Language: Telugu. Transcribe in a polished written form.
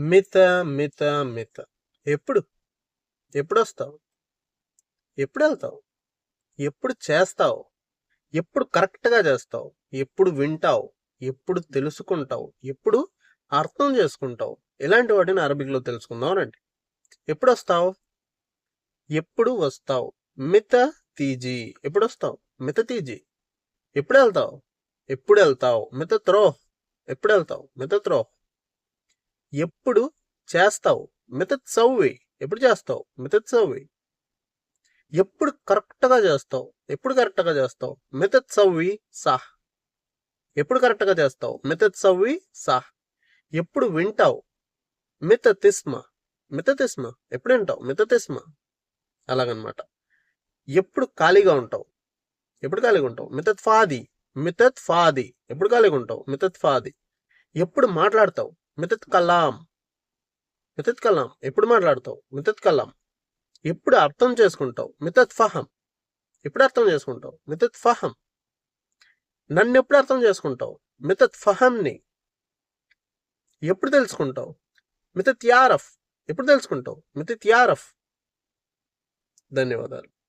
మిత మిత మిత. ఎప్పుడు ఎప్పుడొస్తావు? ఎప్పుడు వెళ్తావు? ఎప్పుడు చేస్తావు? ఎప్పుడు కరెక్ట్గా చేస్తావు? ఎప్పుడు వింటావు? ఎప్పుడు తెలుసుకుంటావు? ఎప్పుడు అర్థం చేసుకుంటావు? ఇలాంటి వాటిని అరబిక్లో తెలుసుకుందాం రండి. ఎప్పుడు వస్తావు? ఎప్పుడు వస్తావు? మిత తీజీ. ఎప్పుడు వస్తావు? మిత తీజీ. ఎప్పుడు వెళ్తావు? ఎప్పుడు వెళ్తావు? మిత త్రో. ఎప్పుడు వెళ్తావు? మిత త్రో. ఎప్పుడు చేస్తావు? మితత్ సవ్వి. ఎప్పుడు చేస్తావు? మితత్ సవ్వి. ఎప్పుడు కరెక్ట్గా చేస్తావు? ఎప్పుడు కరెక్ట్గా చేస్తావు? మితత్ సవ్వి సాహ్. ఎప్పుడు కరెక్ట్గా చేస్తావు? మితత్ సవ్వి సాహ్. ఎప్పుడు వింటావు? మిత తిస్మ. మిత తిస్మ. ఎప్పుడు వింటావు? మిత తిస్మ. అలాగనమాట. ఎప్పుడు ఖాళీగా ఉంటావు? ఎప్పుడు ఖాళీగా ఉంటావు? మితత్ ఫాది. మితత్ ఫాది. ఎప్పుడు ఖాళీగా ఉంటావు? మితత్ ఫాది. ఎప్పుడు మాట్లాడతావు? మితత్ కలాం. మితత్ కలాం. ఎప్పుడు మాట్లాడతావు? మితత్ కలాం. ఎప్పుడు అర్థం చేసుకుంటావు? మితత్ ఫహం. ఎప్పుడు అర్థం చేసుకుంటావు? మితత్ ఫహం. నన్ను ఎప్పుడు అర్థం చేసుకుంటావు? మితత్ ఫహంని. ఎప్పుడు తెలుసుకుంటావు? మితత్ యారఫ్. ఎప్పుడు తెలుసుకుంటావు? మితత్ యారఫ్. ధన్యవాదాలు.